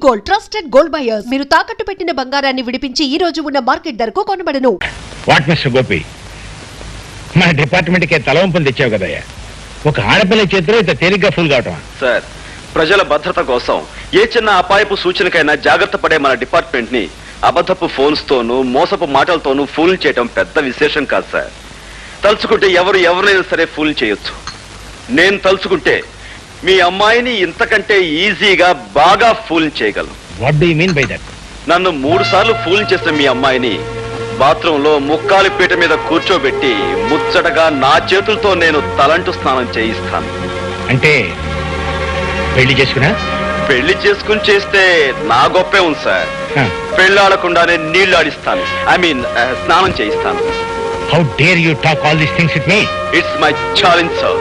Gold, trusted gold buyers. మీరు తాకట్టు పెట్టిన బంగారాన్ని విడిపించి ఈ రోజు ఉన్న మార్కెట్ ధరకు కొనబడను. వాట్ మిస్టర్ గోపి, మన డిపార్ట్మెంట్ కి తలవంపులు తెచ్చావు కదయ్యా. ఒక ఆడపిల్ల చేతిలో ఇంత తేలిగ్గా ఫుల్ కావటం. సార్, ప్రజల భద్రత కోసం ఏ చిన్న అపాయపు సూచనకైనా జాగ్రత్త పడే మన డిపార్ట్మెంట్ ని అబద్ధపు ఫోన్స్ తోనూ మోసపు మాటలతోనూ ఫూల్ చేయటం పెద్ద విశేషం కాదు సార్. తలుచుకుంటే ఎవరైనా సరే ఫూల్ చేయొచ్చు. నేను తలుచుకుంటే మీ అమ్మాయిని ఇంతకంటే ఈజీగా బాగా ఫూల్ చేయగలను. What do you mean by that? నన్ను 3 సార్లు ఫూల్ చేసిన మీ అమ్మాయిని బాత్రూమ్ లో ముక్కాలి పీట మీద కూర్చోబెట్టి ముచ్చటగా నా చేతులతో నేను తలంటు స్నానం చేయిస్తాను. అంటే పెళ్లి చేసుకున్నా? పెళ్లి చేసుకుని చేస్తే నా గొప్పే ఉంది సార్. పెళ్ళాడకుండానే నీళ్లు ఆడిస్తాను. ఐ మీన్ స్నానం చేయిస్తాను. How dare you talk all these things with me? It's my challenge sir.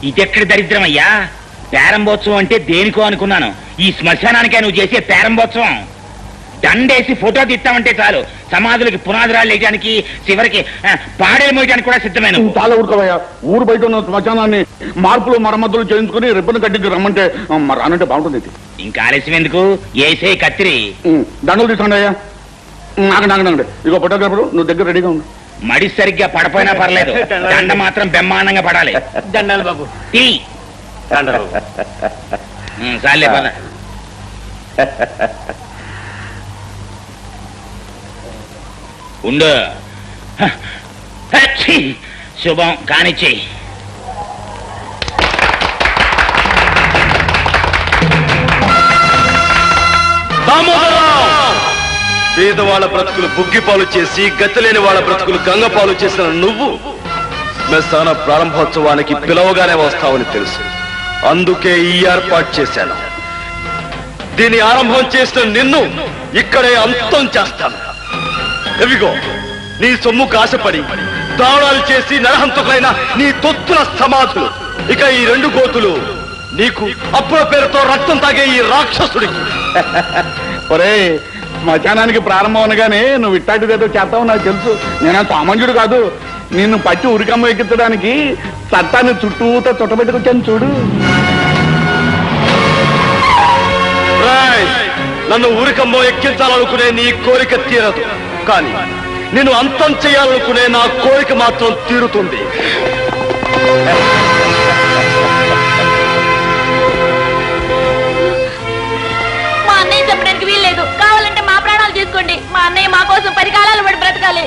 ఇదెక్కడి దరిద్రమయ్యా? పేరంబోత్సవం అంటే దేనికో అనుకున్నాను. ఈ శ్మశానానికే నువ్వు చేసే పేరంబోత్సవం. దండేసి ఫోటో తీస్తామంటే చాలు, సమాధులకి పునాదిరాళ్ళు వేయడానికి, చివరికి పాడేలు మోయడానికి కూడా సిద్ధమైన. చాలా ఊరుకోవయ్యా. ఊరు బయట ఉన్న శ్మశానాన్ని మార్పులు మరమ్మతులు చేయించుకుని రిబ్బన్ కట్టించి రమ్మంటే రానంటే బాగుంటుంది. ఇంకా ఆలస్యం ఎందుకు? ఏసే కత్తిరి దండలు తీసుకోండి అయ్యా. నాగండి ఇగో ఫోటోగ్రాఫర్, నువ్వు దగ్గర రెడీగా ఉండు. మడి సరిగ్గా పడపోయినా పర్లేదు, దండ మాత్రం బ్రహ్మాండంగా పడాలి. దండాలు బాబు. చాలే పద. ఉండు. శుభం కానిచ్చి. పేదవాళ్ళ బ్రతుకులు బుగ్గిపాలు చేసి గతిలేని వాళ్ళ బ్రతుకులు గంగపాలు చేసిన నువ్వు శ్మశాన ప్రారంభోత్సవానికి పిలవగానే వస్తావని తెలుసు. అందుకే ఈ ఏర్పాటు చేశాను. దీని ఆరంభం చేసిన నిన్ను ఇక్కడే అంతం చేస్తాను. ఎవిగో నీ సొమ్ము కాశపడి దారుణాలు చేసి నరహంతకులైన నీ తొత్తుల సమాధులు. ఇక ఈ 2 గోతులు నీకు అప్పుల పేరుతో రక్తం తాగే ఈ రాక్షసుడికి. ఒరే, శ్మశానానికి ప్రారంభం అనగానే నువ్వు ఇట్టాటిదేదో చేస్తావు నాకు తెలుసు. నేను సామాన్యుడు కాదు. నిన్ను పట్టి ఉరికమ్మ ఎక్కించడానికి చట్టాన్ని చుట్టూతో చుట్టబెట్టుకొచ్చాను చూడు. నన్ను ఊరికమ్మో ఎక్కించాలనుకునే నీ కోరిక తీరదు, కానీ నేను అంతం చేయాలనుకునే నా కోరిక మాత్రం తీరుతుంది. మా అన్నయ్య చెప్పడానికి వీల్లేదు. కావాలంటే మా ప్రాణాలు తీసుకోండి. మా అన్నయ్య మా కోసం పరికాలాలు పడి బ్రతకాలి.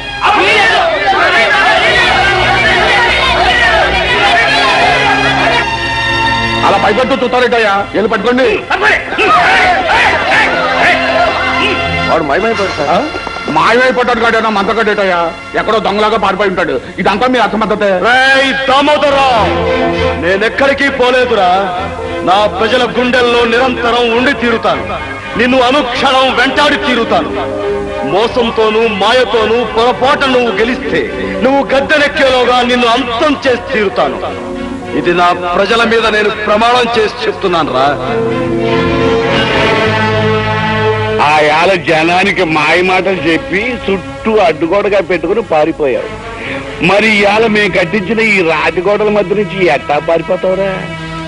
అలా పైపట్టు చూస్తారేటయ్యా, వెళ్ళి పట్టుకోండి. వాడు మాయమైపోతాడు. మాయమైపోతాడు కాడేనా మంతకట్టేటయ్యా, ఎక్కడో దొంగలాగా పారిపోయి ఉంటాడు. ఇదంతా మీ అసమర్థతే. దామోదరరావు, నేనెక్కడికి పోలేదురా. నా ప్రజల గుండెల్లో నిరంతరం ఉండి తీరుతాను. నిన్ను అనుక్షణం వెంటాడి తీరుతాను. మోసంతోనూ మాయతోనూ పొరపాటు నువ్వు గెలిస్తే నువ్వు గద్దెనెక్కేలోగా నిన్ను అంతం చేసి తీరుతాను. ఇది నా ప్రజల మీద నేను ప్రమాణం చేసి చెప్తున్నాను రా. ఆ యాల జనానికి మాయ మాటలు చెప్పి చుట్టూ అడ్డుగోడగా పెట్టుకుని పారిపోయావు. మరి ఇవాళ మేము కట్టించిన ఈ రాతిగోడల మధ్య నుంచి ఎట్టా పారిపోతావురా?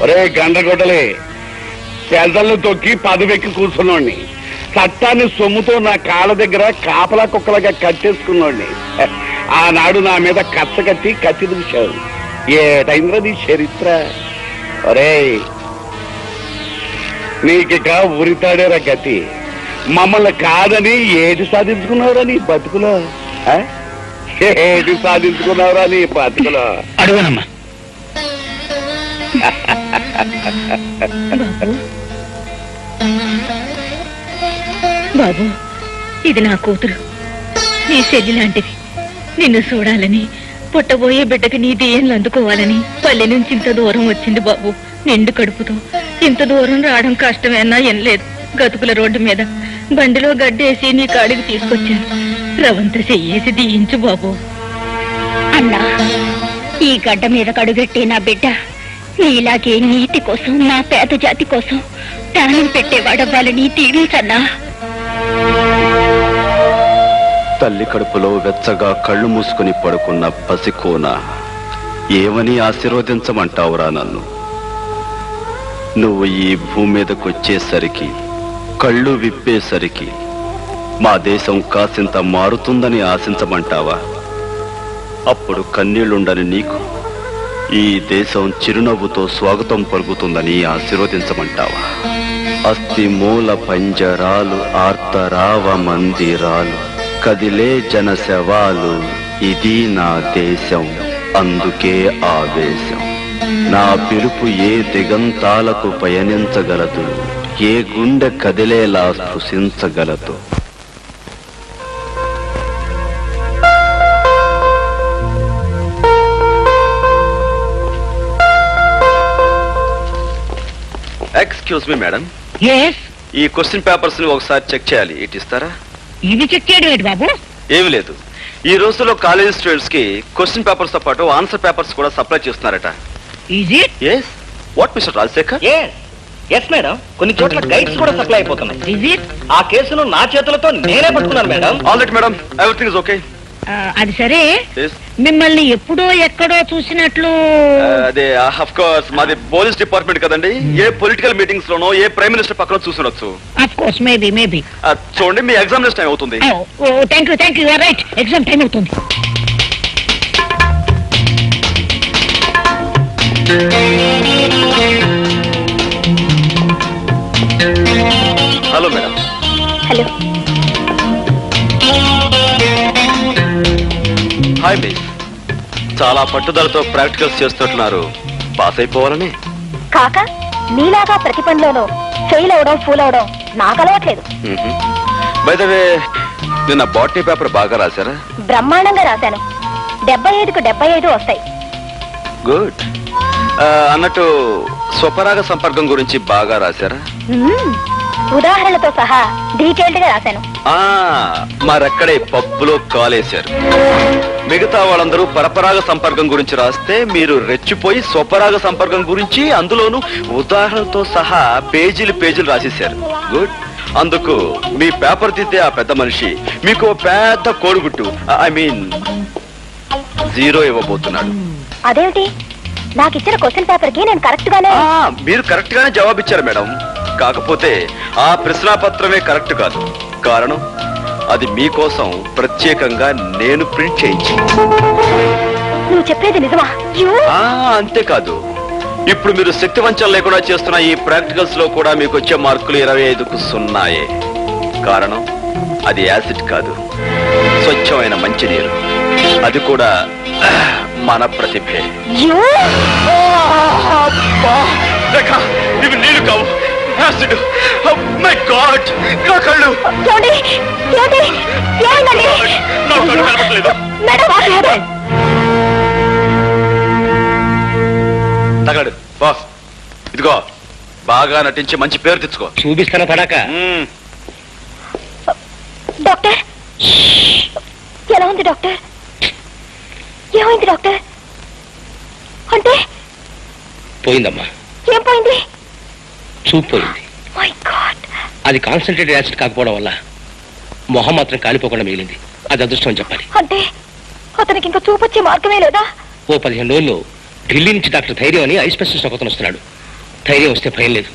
ఒరే గండ్రగొడ్డలే, పెదలను తొక్కి పదవెక్కి కూర్చున్నోడిని, చట్టాన్ని సొమ్ముతో నా కాళ్ళ దగ్గర కాపలా కుక్కలుగా కట్టేసుకున్నోడిని. ఆనాడు నా మీద కచ్చ కట్టి కత్తి దూశావు. ఏటైంద్రది చరిత్ర. ఒరే, నీకిక ఉరితాడేరా గతి. మమ్మల్ని కాదని ఏది సాధించుకున్నావురా నీ బతుకులో? ఏది సాధించుకున్నావురా నీ బతుకులో? అడుగునమ్మా. బాబు, ఇది నా కూతురు, నీ చెల్లి లాంటిది. నిన్ను చూడాలని, పుట్టబోయే బిడ్డకి నీ దేయంలో అందుకోవాలని పల్లె నుంచి ఇంత దూరం వచ్చింది బాబు. నిండు కడుపుతో ఇంత దూరం రావడం కష్టమేనా ఏం లేదు. గతుకుల రోడ్డు మీద బండిలో గడ్డేసి నీ కాడికి తీసుకొచ్చాను. రవంత చెయ్యేసి దీయించు బాబు. అన్నా, ఈ గడ్డ మీద కడుగట్టి నా బిడ్డ నీలాగే నీతి కోసం, నా పేద జాతి కోసం ప్రాణం పెట్టేవాడవ్వాలని దీవించన్నా. తల్లి కడుపులో వెచ్చగా కళ్ళు మూసుకుని పడుకున్న పసికోన ఏమని ఆశీర్వదించమంటావురా నన్ను? నువ్వు ఈ భూమి మీదకు వచ్చేసరికి, కళ్ళు విప్పేసరికి మా దేశం కాసింత మారుతుందని ఆశించమంటావా? అప్పుడు కన్నీళ్లుండని నీకు ఈ దేశం చిరునవ్వుతో స్వాగతం పలుకుతుందని ఆశీర్వదించమంటావా? అస్థి మూల పంజరాలు, ఆర్తరావ మందిరాలు, కదిలే జన శవాలు, ఇది నా దేశం, అందుకే ఆవేశం. నా పిలుపు ఏ దిగంతాలకు పయనించగలదు, ఏ గుండె కదిలేలా స్పృశించగలదు. ఎక్స్క్యూజ్ మీ మేడం, ఈ క్వశ్చన్ పేపర్స్ ని ఒకసారి చెక్ చేయాలి. ఇటు ఇస్తారా? ఇవి చెక్ చేయడం ఏంటి బాబు? ఏమి లేదు, ఈ రోజుల్లో కాలేజ్ స్టూడెంట్స్ కి క్వశ్చన్ పేపర్స్ తో పాటు ఆన్సర్ పేపర్స్ కూడా సప్లై చేస్తున్నారట. Yes what mister Rajasekhar? Yes madam, కొన్ని చోట్ల గైడ్స్ కూడా సప్లై అయిపోతున్నాయి. ఆ కేసును నా చేతులతో నేనే పట్టుకున్నాను madam. All right madam, everything is okay. అది సరే, మిమ్మల్ని ఎప్పుడో ఎక్కడో చూసినట్లు. అదే ఆఫ్ కోర్స్ మాది పోలీస్ డిపార్ట్మెంట్ కదండి. ఏ పొలిటికల్ మీటింగ్స్ లోనో, ఏ ప్రైమ్ మినిస్టర్ పక్కన చూసుండొచ్చు. Of course, maybe. చూడండి, మీ ఎగ్జామినేషన్ టైం అవుతుంది. Thank you, right, exam time అవుతుంది. Hello madam. Hello. Hi miss, చాలా పట్టుదలతో ప్రాక్టికల్స్ చేస్తున్నారు. పాస్ అయిపోవాలని? కాక నీలాగా ప్రతి పనిలోనూ ఫెయిల్ అవడం, ఫూల్ అవడం నాకు అలవాట్లేదు. బై ద వే, నిన్న బాటనీ పేపర్ బాగా రాశారా? బ్రహ్మాండంగా రాశాను. 75కు 75 వస్తాయి. గుడ్. అన్నట్టు స్వపరాగ సంపర్కం గురించి బాగా రాశారా? ఉదాహరణలతో సహా డీటెయిల్డ్ గా రాశాను. మరక్కడే పప్పులో కాలేశారు. మిగతా వాళ్ళందరూ పరపరాగ సంపర్కం గురించి రాస్తే మీరు రెచ్చిపోయి స్వపరాగ సంపర్కం గురించి అందులోనూ ఉదాహరణతో సహా పేజీలు రాసేశారు. గుడ్. అందుకు మీ పేపర్ తీస్తే ఆ పెద్ద మనిషి మీకు పెద్ద కోడిగుట్టు, ఐ మీన్ 0 ఇవ్వబోతున్నాడు. అదేమిటి? నాకు ఇచ్చిన క్వశ్చన్ పేపర్ కి నేను కరెక్ట్ గానే. మీరు కరెక్ట్ గానే జవాబిచ్చారు మేడం. కాకపోతే ఆ ప్రశ్నాపత్రమే కరెక్ట్ కాదు. కారణం, అది మీకోసం ప్రత్యేకంగా నేను ప్రింట్ చేయించి. నువ్వు చెప్పేది నిజమా? అంతేకాదు, ఇప్పుడు మీరు శక్తి వంచన లేకుండా చేస్తున్న ఈ ప్రాక్టికల్స్ లో కూడా మీకు వచ్చే మార్కులు 25కు 0. కారణం, అది యాసిడ్ కాదు, స్వచ్ఛమైన మంచినీరు. అది కూడా మన ప్రతిభే. ఇవి నీళ్లు కావు, యాసిడ్. మై గాడ్, నా కళ్ళు తగలడు. బాస్, ఇదిగో బాగా నటించి మంచి పేరు తెచ్చుకో. చూపిస్తాను పడాక. డాక్టర్, ఎలా ఉంది డాక్టర్? ఏమైంది డాక్టర్? అంటే పోయిందమ్మా. ఏం పోయింది? చూపు పోయింది. My God. అది కాన్సన్ట్రేటెడ్ యాసిడ్ కాకపోవడం వల్ల మొహం మాత్రం కాలిపోకుండా మిగిలింది. అది అదృష్టం అని చెప్పాలి. అంటే అతనికి ఇంకా చూపొచ్చే మార్గమే లేదా? ఓ 15 రోజుల్లో ఢిల్లీ నుంచి డాక్టర్ ధైర్యం అని ఐ స్పెషలిస్ట్ ఒకతను వస్తున్నాడు. ధైర్యం వస్తే భయం లేదు.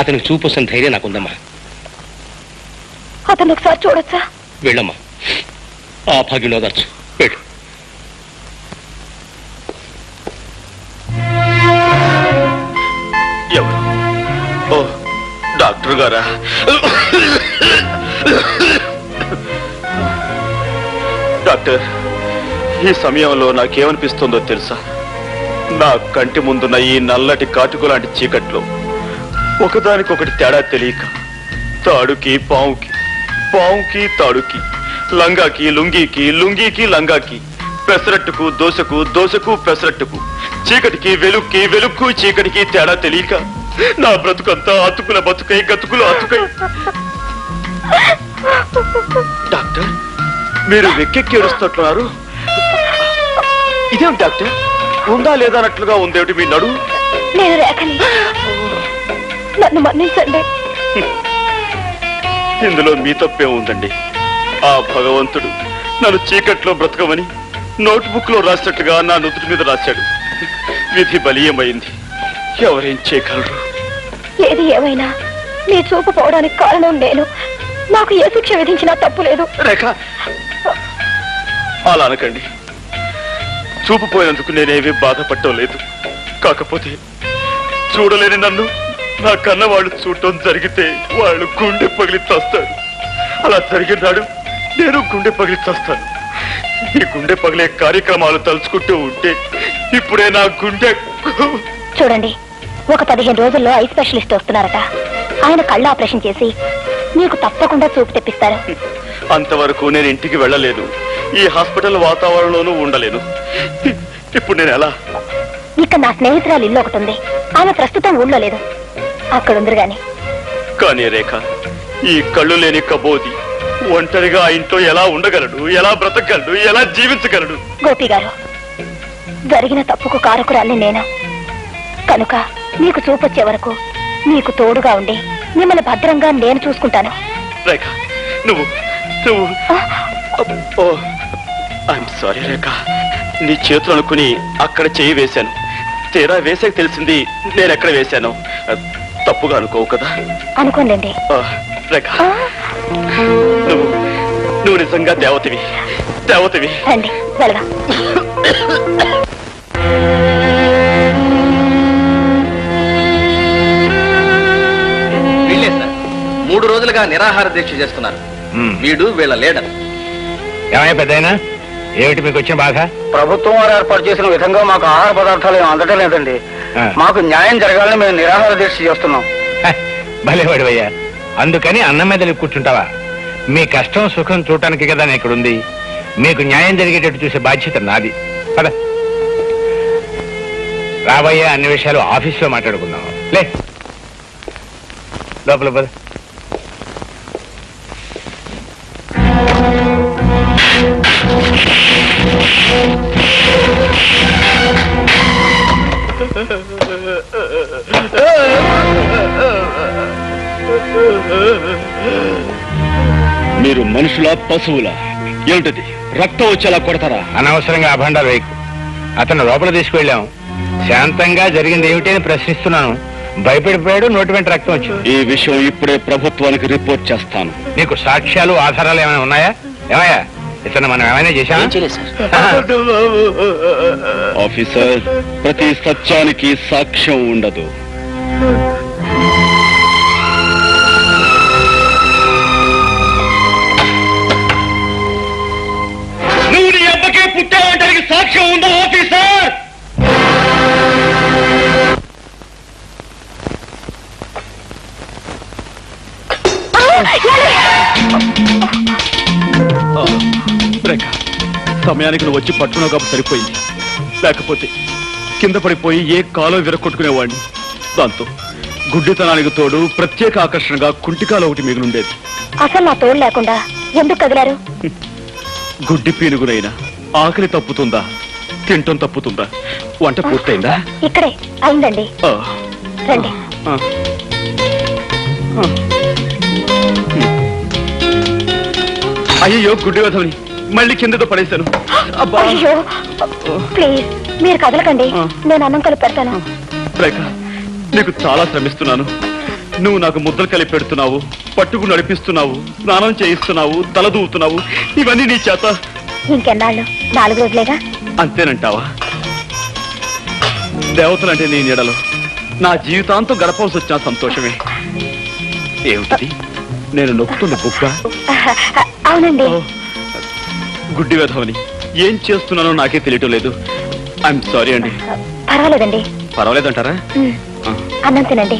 అతనికి చూపు వస్తున్న ధైర్యం నాకుందమ్మా. అతను ఒకసారి చూడొచ్చా? వెళ్ళమ్మా, ఆ భాగ్యంలో దర్చు. వెళ్ళు. ఎవరు? ఓ, డాక్టర్ గారా? డాక్టర్, ఈ సమయంలో నాకేమనిపిస్తుందో తెలుసా? నా కంటి ముందున్న ఈ నల్లటి కాటుకు లాంటి చీకట్లో ఒకదానికొకటి తేడా తెలియక తాడుకి పావుకి పావుకి తాడుకి, లంగాకి లుంగీకి, లుంగీకి లంగాకి, పెసరట్టుకు దోశకు, దోశకు పెసరట్టుకు, చీకటికి వెలుక్కి, వెలుక్కు చీకటికి తేడా తెలియక నా బ్రతుకంతా అతుకుల బతుకై గతుకులు అతుకై. డాక్టర్, మీరు వెక్కెక్కి ఏడుస్తున్నారు. ఇదేం డాక్టర్, ఉందా లేదా అన్నట్లుగా ఉందేమిటి మీ నడు? నేను రేఖని, నన్ను మన్నించండి. ఇందులో మీ తప్పే ఉందండి. ఆ భగవంతుడు నన్ను చీకట్లో బ్రతకమని నోట్బుక్ లో రాసినట్టుగా నా నుదుటి మీద రాశాడు. విధి బలీయమైంది, ఎవరేం చేయగలరు? ఏది ఏమైనా నీ చూపు పోవడానికి కారణం నేను. నాకు ఏ శిక్ష విధించినా తప్పు లేదు. రేఖ, అలా అనకండి. చూపు పోయినందుకు నేనేమీ బాధపడటం లేదు. కాకపోతే చూడలేని నన్ను నా కన్న వాళ్ళు చూడటం జరిగితే వాళ్ళు గుండె పగిలి చస్తారు. అలా జరిగినాడు నేను గుండె పగిలి చస్తాను. ఈ గుండె పగిలే కార్యక్రమాలు తలుచుకుంటూ ఉంటే ఇప్పుడే నా గుండె. చూడండి, ఒక 15 రోజుల్లో ఐ స్పెషలిస్ట్ వస్తున్నారట. ఆయన కళ్ళ ఆపరేషన్ చేసి మీకు తప్పకుండా చూపు తెప్పిస్తారు. అంతవరకు నేను ఇంటికి వెళ్ళలేదు. ఈ హాస్పిటల్ వాతావరణంలోనూ ఉండలేను. ఇప్పుడు నేను ఎలా? ఇక్కడ నా స్నేహితురాలు ఇల్లు ఒకటి ఉంది. ఆమె ప్రస్తుతం ఊళ్ళో లేదు, అక్కడ ఉందరు గాని. కానీ రేఖ, ఈ కళ్ళు లేని కబోది ఒంటరిగా ఆ ఇంట్లో ఎలా ఉండగలడు? ఎలా బ్రతకగలడు? ఎలా జీవించగలడు? గోపి గారు, జరిగిన తప్పుకు కారకురాల్ని నేను. కనుక మీకు చూపొచ్చే వరకు మీకు తోడుగా ఉండి మిమ్మల్ని భద్రంగా నేను చూసుకుంటాను. రేఖ, నువ్వు ఐఎమ్ సారీ రేఖ. నీ చేతులు అనుకుని అక్కడ చేయి వేశాను. తీరా వేసాక తెలిసింది నేను ఎక్కడ వేశాను. తప్పుగా అనుకోవు కదా? అనుకోండి. రేఖ, నువ్వు నిజంగా దేవతవి. రండి వెళదాం. వీళ్ళే సార్ 3 రోజులుగా నిరాహార దీక్ష చేస్తున్నారు. వీడు వీళ్ళ లీడర్. ఏమయ్యా పెద్దయినా, ఏమిటి మీకు వచ్చిన బాధ? ప్రభుత్వం వారు ఏర్పాటు చేసిన విధంగా మాకు ఆహార పదార్థాలు ఏం అందటం లేదండి. మాకు న్యాయం జరగాలని మేము నిరాహార దీక్ష చేస్తున్నాం. భలేవాడివయ్యా, అందుకని అన్నం మీద కూర్చుంటావా? మీ కష్టం సుఖం చూడటానికి కదా నేను ఇక్కడుంది. మీకు న్యాయం జరిగేటట్టు చూసే బాధ్యత నాది. పద రాబోయే అన్ని విషయాలు ఆఫీస్లో మాట్లాడుకుందాం. లే లోపల పద. మీరు మనుషుల పశువుల? ఏమిటది? రక్తం వచ్చేలా కొడతారా? అనవసరంగా అభండాలు వేయకు. అతను లోపల తీసుకువెళ్ళాం. శాంతంగా జరిగింది ఏమిటి అని ప్రశ్నిస్తున్నాను. భయపడిపోయాడు, నోటి వెంట రక్తం వచ్చింది. ఈ విషయం ఇప్పుడే ప్రభుత్వానికి రిపోర్ట్ చేస్తాను. నీకు సాక్ష్యాలు ఆధారాలు ఏమైనా ఉన్నాయా? ఏమయ్యా, ఇతను మనం ఏమైనా చేశామా? ఆఫీసర్, ప్రతి సత్యానికి సాక్ష్యం ఉండదు. నువ్వు నీ అబ్బకే పుట్టావంటానికి సాక్ష్యం ఉందా ఆఫీసర్? రేఖ, సమయానికి నువ్వు వచ్చి పట్టుకున్నావు కాబట్టి సరిపోయింది. లేకపోతే కింద పడిపోయి ఏ కాలో విరగొట్టుకునేవాడిని. దాంతో గుడ్డితనానికి తోడు ప్రత్యేక ఆకర్షణగా కుంటికాలు ఒకటి మిగిలిండేది. అసలు నా తోడు లేకుండా ఎందుకు కదిలారు? గుడ్డి పీనుగునైనా ఆకలి తప్పుతుందా? తింటం తప్పుతుందా? వంట పూర్తయిందా? ఇక్కడే అయిందండి. రండి. అయ్యో, గుడ్డి వధవని మళ్ళీ కిందతో పడేశాను. అయ్యో ప్లీజ్ మీరు కదలకండి, నేను అన్నం కలిపి పెడతాను. రేఖ, నీకు చాలా శ్రమిస్తున్నాను. నువ్వు నాకు ముద్దలు కలిపి పెడుతున్నావు, పట్టుకు నడిపిస్తున్నావు, స్నానం చేయిస్తున్నావు, తల దూవుతున్నావు. ఇవన్నీ నీ చేత. ఇంకెన్నాళ్ళు? 4 రోజులేగా. అంతేనంటావా? దేవతలంటే నీ నీడలో నా జీవితాంతం గడపవలసి వచ్చిన సంతోషమే. ఏమిటది? నేను నొక్కుతుంది బుక్క? అవునండి. గుడ్డి వెధవని ఏం చేస్తున్నానో నాకే తెలియటం లేదు. ఐఎమ్ సారీ అండి. పర్వాలేదండి. పర్వాలేదంటారా? అన్నం తినండి.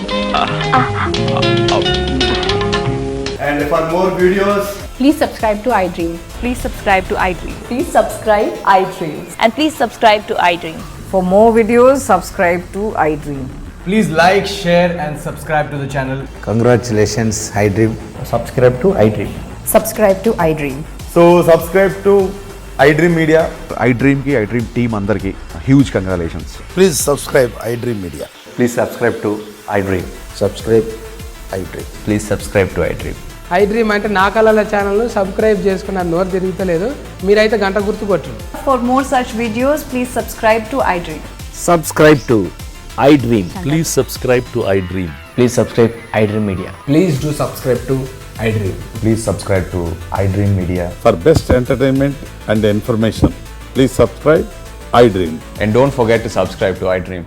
And for more videos, Please subscribe to iDream. Please subscribe to iDream. Please subscribe iDream. And please subscribe to iDream. For more videos, subscribe to iDream. please like, share and subscribe to the channel. Congratulations, iDream. Subscribe to iDream. Subscribe to iDream. So subscribe to iDream Media. iDream కి iDream team అందరికి huge congratulations. Please subscribe iDream Media. Please subscribe to iDream. Subscribe iDream. Please subscribe to iDream. iDream అంటే నా కళల ఛానల్ను subscribe చేసుకున్న నోరు తిరుగుతలేదు, మీరైతే గంట గుర్తు కొట్టండి. For more such videos, please subscribe to iDream. Subscribe to iDream. Please subscribe to iDream. Please subscribe iDream Media. Please do subscribe to iDream. Please subscribe to iDream Media. For best entertainment and information please subscribe iDream. And don't forget to subscribe to iDream.